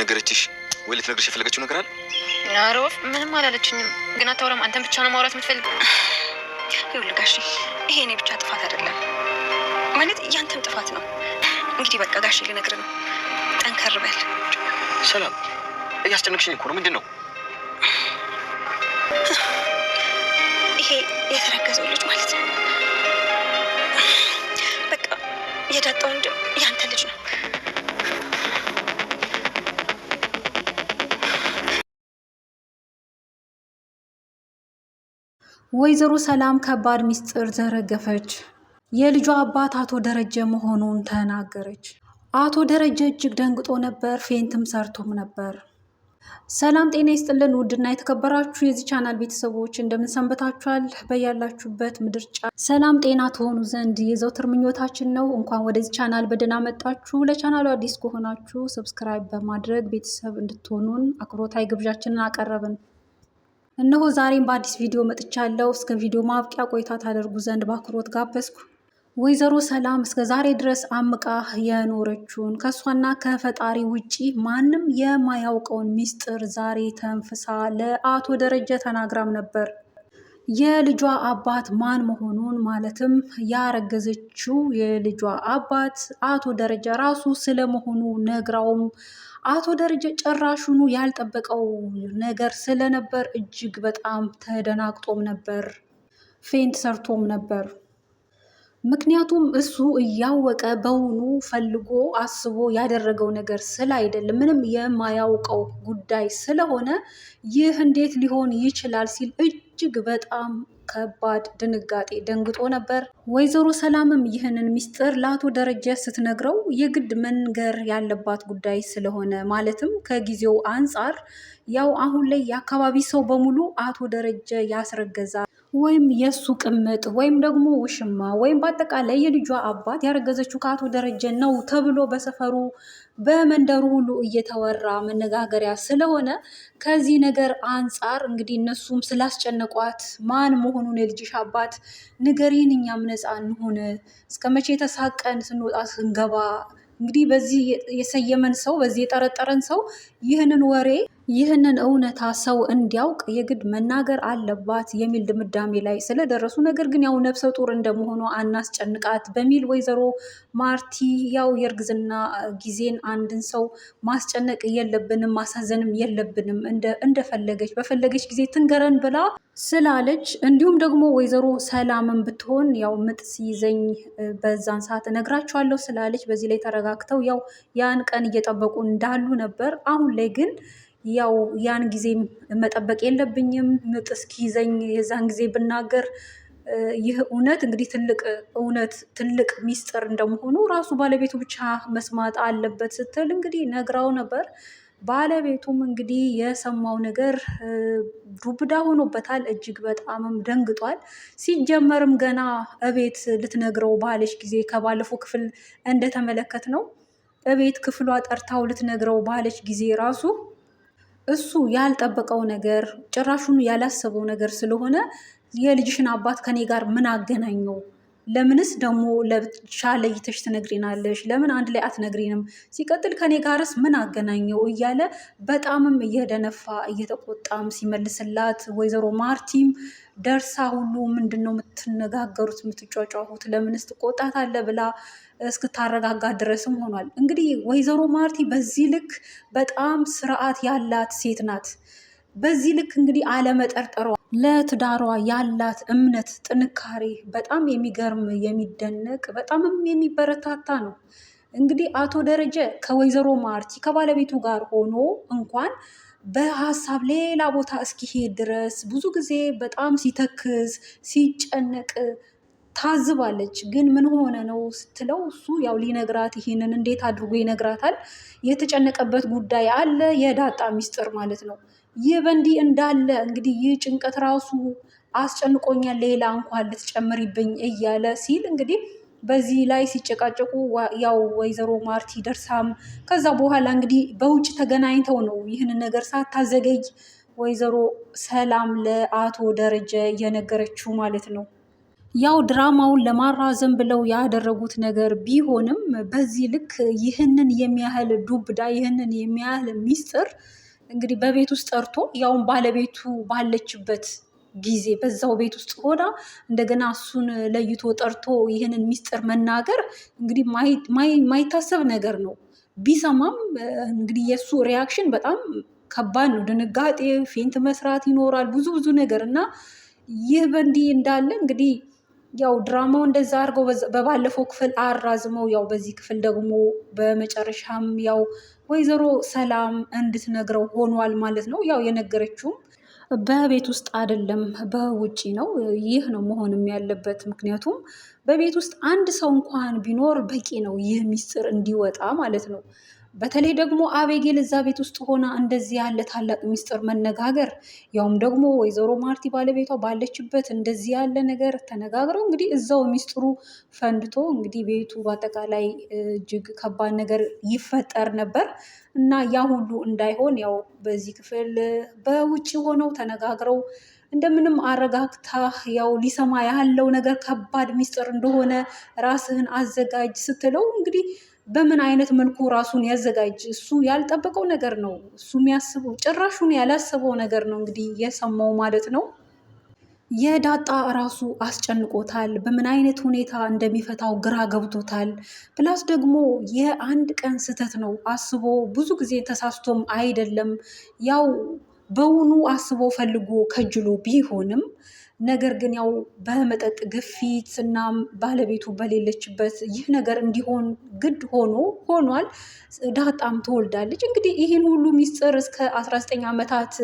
የነገረችሽ ወይ ልትነግርሽ የፈለገችው ነገር አለ? ኧረ ወፍ ምንም አላለችኝም። ግን አታወራም። አንተን ብቻ ነው ማውራት የምትፈልገው? ይኸውልህ ጋሼ፣ ይሄ እኔ ብቻ ጥፋት አይደለም ማለት ያንተም ጥፋት ነው። እንግዲህ በቃ ጋሼ ልነግርህ ነው። ጠንከር በል። ሰላም፣ እያስጨነቅሽኝ እኮ ነው። ምንድን ነው ይሄ? የተረገዘው ልጅ ማለት ነው። በቃ የዳጣ ወንድም ያንተ ልጅ ነው። ወይዘሮ ሰላም ከባድ ሚስጥር ዘረገፈች። የልጇ አባት አቶ ደረጀ መሆኑን ተናገረች። አቶ ደረጀ እጅግ ደንግጦ ነበር፣ ፌንትም ሰርቶም ነበር። ሰላም ጤና ይስጥልን ውድና የተከበራችሁ የዚህ ቻናል ቤተሰቦች እንደምንሰንበታችኋል። በያላችሁበት ምድር ሰላም ጤና ትሆኑ ዘንድ የዘውትር ምኞታችን ነው። እንኳን ወደዚህ ቻናል በደህና መጣችሁ። ለቻናሉ አዲስ ከሆናችሁ ሰብስክራይብ በማድረግ ቤተሰብ እንድትሆኑን አክብሮታዊ ግብዣችንን አቀረብን። እነሆ ዛሬም በአዲስ ቪዲዮ መጥቻለሁ። እስከ ቪዲዮ ማብቂያ ቆይታ ታደርጉ ዘንድ በአክብሮት ጋበዝኩ። ወይዘሮ ሰላም እስከ ዛሬ ድረስ አምቃ የኖረችውን ከእሷና ከፈጣሪ ውጪ ማንም የማያውቀውን ሚስጥር ዛሬ ተንፍሳ ለአቶ ደረጀ ተናግራም ነበር። የልጇ አባት ማን መሆኑን ማለትም ያረገዘችው የልጇ አባት አቶ ደረጀ ራሱ ስለመሆኑ ነግራውም አቶ ደረጀ ጭራሹኑ ያልጠበቀው ነገር ስለነበር እጅግ በጣም ተደናግጦም ነበር፣ ፌንት ሰርቶም ነበር። ምክንያቱም እሱ እያወቀ በውኑ ፈልጎ አስቦ ያደረገው ነገር ስላይደለ ምንም የማያውቀው ጉዳይ ስለሆነ ይህ እንዴት ሊሆን ይችላል ሲል እጅግ በጣም ከባድ ድንጋጤ ደንግጦ ነበር። ወይዘሮ ሰላምም ይህንን ሚስጥር ለአቶ ደረጀ ስትነግረው የግድ መንገር ያለባት ጉዳይ ስለሆነ ማለትም ከጊዜው አንጻር ያው አሁን ላይ የአካባቢ ሰው በሙሉ አቶ ደረጀ ያስረገዛል ወይም የእሱ ቅምጥ ወይም ደግሞ ውሽማ ወይም በአጠቃላይ የልጇ አባት ያረገዘችው ከአቶ ደረጀ ነው ተብሎ በሰፈሩ በመንደሩ ሁሉ እየተወራ መነጋገሪያ ስለሆነ ከዚህ ነገር አንጻር እንግዲህ እነሱም ስላስጨነቋት ማን መሆኑን የልጅሽ አባት ንገሪን፣ እኛም ነፃ እንሆን፣ እስከ መቼ ተሳቀን ስንወጣ ስንገባ እንግዲህ በዚህ የሰየመን ሰው በዚህ የጠረጠረን ሰው ይህንን ወሬ ይህንን እውነታ ሰው እንዲያውቅ የግድ መናገር አለባት የሚል ድምዳሜ ላይ ስለደረሱ፣ ነገር ግን ያው ነፍሰ ጡር እንደመሆኗ አናስጨንቃት በሚል ወይዘሮ ማርቲ ያው የእርግዝና ጊዜን አንድን ሰው ማስጨነቅ የለብንም ማሳዘንም የለብንም እንደፈለገች በፈለገች ጊዜ ትንገረን ብላ ስላለች፣ እንዲሁም ደግሞ ወይዘሮ ሰላምን ብትሆን ያው ምጥ ሲይዘኝ በዛን ሰዓት እነግራቸዋለሁ ስላለች በዚህ ላይ ተረጋግተው ያው ያን ቀን እየጠበቁ እንዳሉ ነበር። አሁን ላይ ግን ያው ያን ጊዜ መጠበቅ የለብኝም ምጥ እስኪይዘኝ የዛን ጊዜ ብናገር ይህ እውነት እንግዲህ ትልቅ እውነት ትልቅ ሚስጥር እንደመሆኑ ራሱ ባለቤቱ ብቻ መስማት አለበት ስትል እንግዲህ ነግራው ነበር። ባለቤቱም እንግዲህ የሰማው ነገር ዱብዳ ሆኖበታል። እጅግ በጣምም ደንግጧል። ሲጀመርም ገና እቤት ልትነግረው ባለች ጊዜ ከባለፈው ክፍል እንደተመለከት ነው እቤት ክፍሏ ጠርታው ልትነግረው ባለች ጊዜ ራሱ እሱ ያልጠበቀው ነገር ጭራሹን ያላሰበው ነገር ስለሆነ የልጅሽን አባት ከኔ ጋር ምን አገናኘው? ለምንስ ደግሞ ለብቻ ለይተሽ ትነግሪናለሽ? ለምን አንድ ላይ አትነግሪንም? ሲቀጥል ከኔ ጋርስ ምን አገናኘው? እያለ በጣምም እየደነፋ እየተቆጣም ሲመልስላት ወይዘሮ ማርቲም ደርሳ ሁሉ ምንድን ነው የምትነጋገሩት የምትጫጫሁት? ለምንስ ትቆጣታለህ? ብላ እስክታረጋጋ ድረስም ሆኗል። እንግዲህ ወይዘሮ ማርቲ በዚህ ልክ በጣም ስርዓት ያላት ሴት ናት። በዚህ ልክ እንግዲህ አለመጠርጠሯ ለትዳሯ ያላት እምነት ጥንካሬ በጣም የሚገርም የሚደነቅ በጣምም የሚበረታታ ነው። እንግዲህ አቶ ደረጀ ከወይዘሮ ማርቲ ከባለቤቱ ጋር ሆኖ እንኳን በሀሳብ ሌላ ቦታ እስኪሄድ ድረስ ብዙ ጊዜ በጣም ሲተክዝ ሲጨነቅ ታዝባለች። ግን ምን ሆነ ነው ስትለው እሱ ያው ሊነግራት ይሄንን እንዴት አድርጎ ይነግራታል? የተጨነቀበት ጉዳይ አለ፣ የዳጣ ሚስጥር ማለት ነው። ይህ በእንዲህ እንዳለ እንግዲህ ይህ ጭንቀት ራሱ አስጨንቆኛል፣ ሌላ እንኳን ልትጨምሪብኝ እያለ ሲል እንግዲህ በዚህ ላይ ሲጨቃጨቁ ያው ወይዘሮ ማርቲ ደርሳም ከዛ በኋላ እንግዲህ በውጭ ተገናኝተው ነው ይህንን ነገር ሳታዘገይ ወይዘሮ ሰላም ለአቶ ደረጀ የነገረችው ማለት ነው። ያው ድራማውን ለማራዘም ብለው ያደረጉት ነገር ቢሆንም በዚህ ልክ ይህንን የሚያህል ዱብዳ ይህንን የሚያህል ሚስጥር እንግዲህ በቤት ውስጥ ጠርቶ ያውን ባለቤቱ ባለችበት ጊዜ በዛው ቤት ውስጥ ሆና እንደገና እሱን ለይቶ ጠርቶ ይህንን ሚስጥር መናገር እንግዲህ ማይታሰብ ነገር ነው። ቢሰማም እንግዲህ የእሱ ሪያክሽን በጣም ከባድ ነው። ድንጋጤ፣ ፌንት መስራት ይኖራል፣ ብዙ ብዙ ነገር እና ይህ በእንዲህ እንዳለ እንግዲህ ያው ድራማው እንደዛ አድርገው በባለፈው ክፍል አራዝመው ያው በዚህ ክፍል ደግሞ በመጨረሻም ያው ወይዘሮ ሰላም እንድትነግረው ሆኗል ማለት ነው። ያው የነገረችውም በቤት ውስጥ አይደለም በውጪ ነው። ይህ ነው መሆንም ያለበት። ምክንያቱም በቤት ውስጥ አንድ ሰው እንኳን ቢኖር በቂ ነው ይህ ሚስጥር እንዲወጣ ማለት ነው። በተለይ ደግሞ አቤጌል እዛ ቤት ውስጥ ሆና እንደዚህ ያለ ታላቅ ሚስጥር መነጋገር ያውም ደግሞ ወይዘሮ ማርቲ ባለቤቷ ባለችበት እንደዚህ ያለ ነገር ተነጋግረው እንግዲህ እዛው ሚስጥሩ ፈንድቶ እንግዲህ ቤቱ በአጠቃላይ እጅግ ከባድ ነገር ይፈጠር ነበር እና ያ ሁሉ እንዳይሆን ያው በዚህ ክፍል በውጭ ሆነው ተነጋግረው እንደምንም አረጋግታ ያው ሊሰማ ያለው ነገር ከባድ ሚስጥር እንደሆነ ራስህን አዘጋጅ ስትለው እንግዲህ በምን አይነት መልኩ ራሱን ያዘጋጅ? እሱ ያልጠበቀው ነገር ነው። እሱ የሚያስበው ጭራሹን ያላሰበው ነገር ነው እንግዲህ የሰማው ማለት ነው። የዳጣ ራሱ አስጨንቆታል። በምን አይነት ሁኔታ እንደሚፈታው ግራ ገብቶታል። ፕላስ ደግሞ የአንድ ቀን ስህተት ነው አስቦ ብዙ ጊዜ ተሳስቶም አይደለም ያው በውኑ አስቦ ፈልጎ ከጅሎ ቢሆንም ነገር ግን ያው በመጠጥ ግፊት እና ባለቤቱ በሌለችበት ይህ ነገር እንዲሆን ግድ ሆኗል። ዳጣም ትወልዳለች። እንግዲህ ይህን ሁሉ ሚስጥር እስከ 19 ዓመታት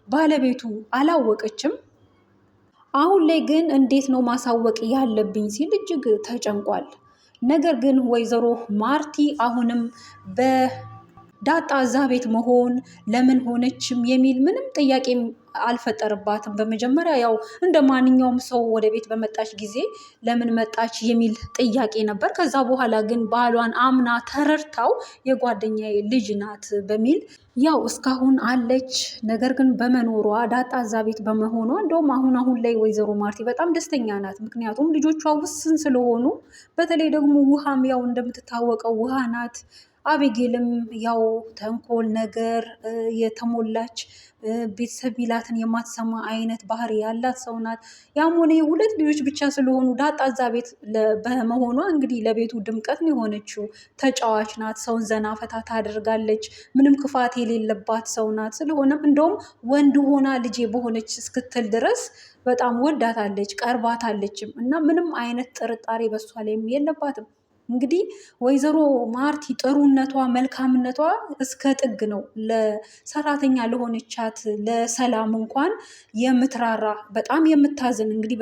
ባለቤቱ አላወቀችም። አሁን ላይ ግን እንዴት ነው ማሳወቅ ያለብኝ ሲል እጅግ ተጨንቋል። ነገር ግን ወይዘሮ ማርቲ አሁንም በዳጣ እዛ ቤት መሆን ለምን ሆነችም የሚል ምንም ጥያቄም አልፈጠርባትም። በመጀመሪያ ያው እንደ ማንኛውም ሰው ወደ ቤት በመጣች ጊዜ ለምን መጣች የሚል ጥያቄ ነበር። ከዛ በኋላ ግን ባሏን አምና ተረድታው የጓደኛዬ ልጅ ናት በሚል ያው እስካሁን አለች። ነገር ግን በመኖሯ ዳጣ እዛ ቤት በመሆኗ እንደውም አሁን ላይ ወይዘሮ ማርቲ በጣም ደስተኛ ናት። ምክንያቱም ልጆቿ ውስን ስለሆኑ፣ በተለይ ደግሞ ውሃም ያው እንደምትታወቀው ውሃ ናት። አቤጌልም ያው ተንኮል ነገር የተሞላች ቤተሰብ ሚላትን የማትሰማ አይነት ባህሪ ያላት ሰው ናት። ያም ሆነ የሁለት ልጆች ብቻ ስለሆኑ ዳጣ እዛ ቤት በመሆኗ እንግዲህ ለቤቱ ድምቀት ነው የሆነችው። ተጫዋች ናት። ሰውን ዘና ፈታ ታደርጋለች። ምንም ክፋት የሌለባት ሰው ናት። ስለሆነም እንደውም ወንድ ሆና ልጄ በሆነች እስክትል ድረስ በጣም ወዳታለች፣ ቀርባታለችም እና ምንም አይነት ጥርጣሬ በሷ ላይም የለባትም። እንግዲህ ወይዘሮ ማርቲ ጥሩነቷ መልካምነቷ እስከ ጥግ ነው። ለሰራተኛ ለሆነቻት ለሰላም እንኳን የምትራራ በጣም የምታዝን እንግዲህ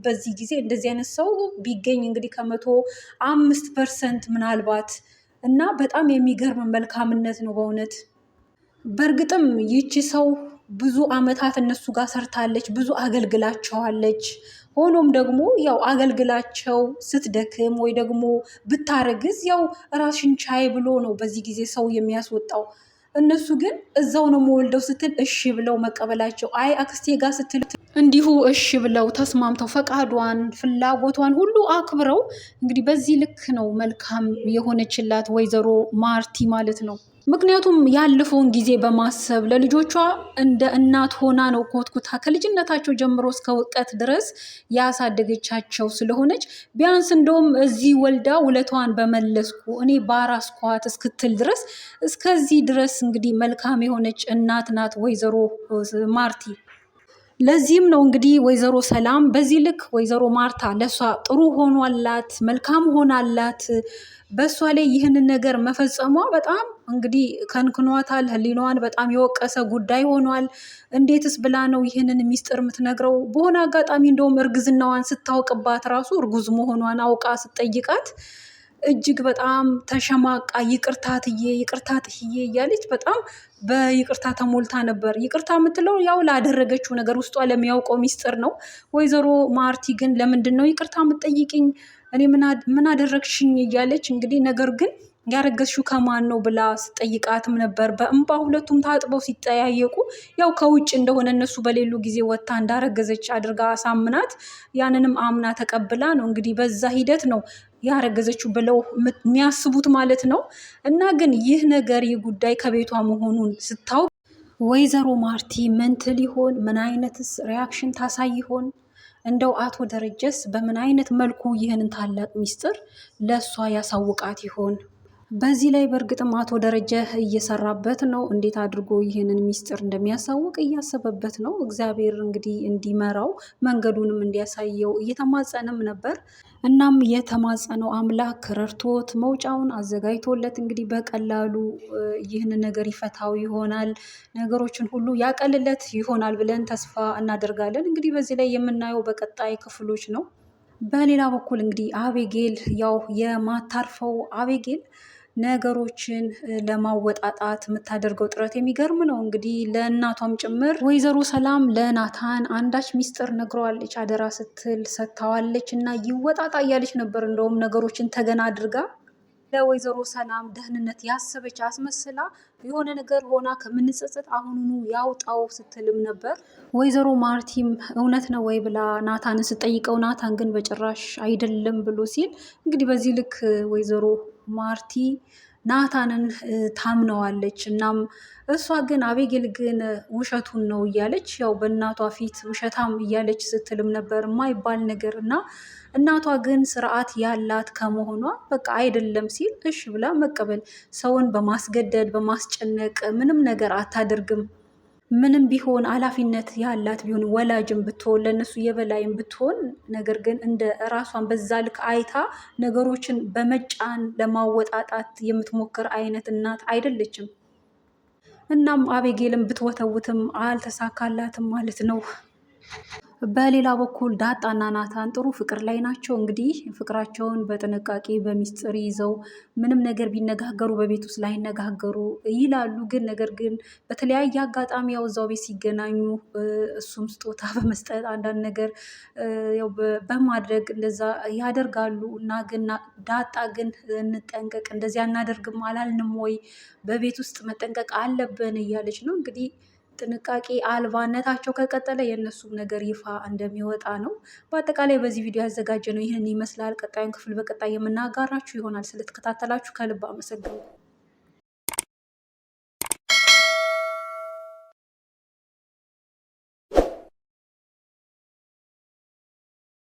በዚህ ጊዜ እንደዚህ አይነት ሰው ቢገኝ እንግዲህ ከ105% ምናልባት እና በጣም የሚገርም መልካምነት ነው በእውነት። በእርግጥም ይቺ ሰው ብዙ አመታት እነሱ ጋር ሰርታለች፣ ብዙ አገልግላቸዋለች። ሆኖም ደግሞ ያው አገልግላቸው ስትደክም ወይ ደግሞ ብታረግዝ ያው ራስሽን ቻይ ብሎ ነው በዚህ ጊዜ ሰው የሚያስወጣው። እነሱ ግን እዛው ነው የምወልደው ስትል እሺ ብለው መቀበላቸው፣ አይ አክስቴ ጋር ስትል እንዲሁ እሺ ብለው ተስማምተው ፈቃዷን ፍላጎቷን ሁሉ አክብረው እንግዲህ በዚህ ልክ ነው መልካም የሆነችላት ወይዘሮ ማርቲ ማለት ነው። ምክንያቱም ያለፈውን ጊዜ በማሰብ ለልጆቿ እንደ እናት ሆና ነው ኮትኩታ ከልጅነታቸው ጀምሮ እስከ እውቀት ድረስ ያሳደገቻቸው ስለሆነች ቢያንስ እንደውም እዚህ ወልዳ ውለቷን በመለስኩ እኔ ባራስኳት እስክትል ድረስ እስከዚህ ድረስ እንግዲህ መልካም የሆነች እናት ናት ወይዘሮ ማርቲ። ለዚህም ነው እንግዲህ ወይዘሮ ሰላም በዚህ ልክ ወይዘሮ ማርታ ለሷ ጥሩ ሆኗላት መልካም ሆናላት በእሷ ላይ ይህንን ነገር መፈጸሟ በጣም እንግዲህ ከንክኗታል። ሕሊናዋን በጣም የወቀሰ ጉዳይ ሆኗል። እንዴትስ ብላ ነው ይህንን ሚስጥር የምትነግረው? በሆነ አጋጣሚ እንደውም እርግዝናዋን ስታውቅባት ራሱ እርጉዝ መሆኗን አውቃ ስትጠይቃት እጅግ በጣም ተሸማቃ ይቅርታ ትዬ እያለች በጣም በይቅርታ ተሞልታ ነበር። ይቅርታ የምትለው ያው ላደረገችው ነገር ውስጧ ለሚያውቀው ሚስጥር ነው። ወይዘሮ ማርቲ ግን ለምንድን ነው ይቅርታ የምትጠይቅኝ? እኔ ምን አደረግሽኝ? እያለች እንግዲህ ነገር ግን ያረገዝሽው ከማን ነው ብላ ስጠይቃትም ነበር። በእንባ ሁለቱም ታጥበው ሲጠያየቁ ያው ከውጭ እንደሆነ እነሱ በሌሉ ጊዜ ወጥታ እንዳረገዘች አድርጋ አሳምናት ያንንም አምና ተቀብላ ነው እንግዲህ በዛ ሂደት ነው ያረገዘችው ብለው የሚያስቡት ማለት ነው። እና ግን ይህ ነገር ይህ ጉዳይ ከቤቷ መሆኑን ስታውቅ ወይዘሮ ማርቲ ምን ትል ይሆን? ምን አይነትስ ሪያክሽን ታሳይ ይሆን? እንደው አቶ ደረጀስ በምን አይነት መልኩ ይህንን ታላቅ ሚስጥር ለእሷ ያሳውቃት ይሆን? በዚህ ላይ በእርግጥም አቶ ደረጀ እየሰራበት ነው። እንዴት አድርጎ ይህንን ሚስጥር እንደሚያሳውቅ እያሰበበት ነው። እግዚአብሔር እንግዲህ እንዲመራው መንገዱንም እንዲያሳየው እየተማጸነም ነበር። እናም የተማጸነው አምላክ ረድቶት መውጫውን አዘጋጅቶለት እንግዲህ በቀላሉ ይህንን ነገር ይፈታው ይሆናል፣ ነገሮችን ሁሉ ያቀልለት ይሆናል ብለን ተስፋ እናደርጋለን። እንግዲህ በዚህ ላይ የምናየው በቀጣይ ክፍሎች ነው። በሌላ በኩል እንግዲህ አቤጌል ያው የማታርፈው አቤጌል ነገሮችን ለማወጣጣት የምታደርገው ጥረት የሚገርም ነው። እንግዲህ ለእናቷም ጭምር ወይዘሮ ሰላም ለናታን አንዳች ሚስጥር ነግረዋለች፣ አደራ ስትል ሰጥታዋለች እና ይወጣጣ እያለች ነበር። እንደውም ነገሮችን ተገና አድርጋ ለወይዘሮ ሰላም ደህንነት ያሰበች አስመስላ የሆነ ነገር ሆና ከምንጸጸት አሁኑኑ ያውጣው ስትልም ነበር። ወይዘሮ ማርቲም እውነት ነው ወይ ብላ ናታንን ስጠይቀው ናታን ግን በጭራሽ አይደለም ብሎ ሲል እንግዲህ በዚህ ልክ ወይዘሮ ማርቲ ናታንን ታምነዋለች። እናም እሷ ግን አቤጌል ግን ውሸቱን ነው እያለች ያው በእናቷ ፊት ውሸታም እያለች ስትልም ነበር የማይባል ነገር እና እናቷ ግን ስርዓት ያላት ከመሆኗ በቃ አይደለም ሲል እሺ ብላ መቀበል፣ ሰውን በማስገደድ በማስጨነቅ ምንም ነገር አታደርግም። ምንም ቢሆን ኃላፊነት ያላት ቢሆን ወላጅም ብትሆን ለእነሱ የበላይም ብትሆን ነገር ግን እንደ ራሷን በዛ ልክ አይታ ነገሮችን በመጫን ለማወጣጣት የምትሞክር አይነት እናት አይደለችም። እናም አቤጌልም ብትወተውትም አልተሳካላትም ማለት ነው። በሌላ በኩል ዳጣና ናታን ጥሩ ፍቅር ላይ ናቸው። እንግዲህ ፍቅራቸውን በጥንቃቄ በሚስጥር ይዘው ምንም ነገር ቢነጋገሩ በቤት ውስጥ ላይነጋገሩ ይላሉ። ግን ነገር ግን በተለያየ አጋጣሚ ያው እዛው ቤት ሲገናኙ እሱም ስጦታ በመስጠት አንዳንድ ነገር ያው በማድረግ እንደዛ ያደርጋሉ። እና ግን ዳጣ ግን እንጠንቀቅ፣ እንደዚያ አናደርግም አላልንም ወይ? በቤት ውስጥ መጠንቀቅ አለብን እያለች ነው እንግዲህ ጥንቃቄ አልባነታቸው ከቀጠለ የእነሱም ነገር ይፋ እንደሚወጣ ነው። በአጠቃላይ በዚህ ቪዲዮ ያዘጋጀ ነው ይህንን ይመስላል። ቀጣዩን ክፍል በቀጣይ የምናጋራችሁ ይሆናል። ስለተከታተላችሁ ከልብ አመሰግናለሁ።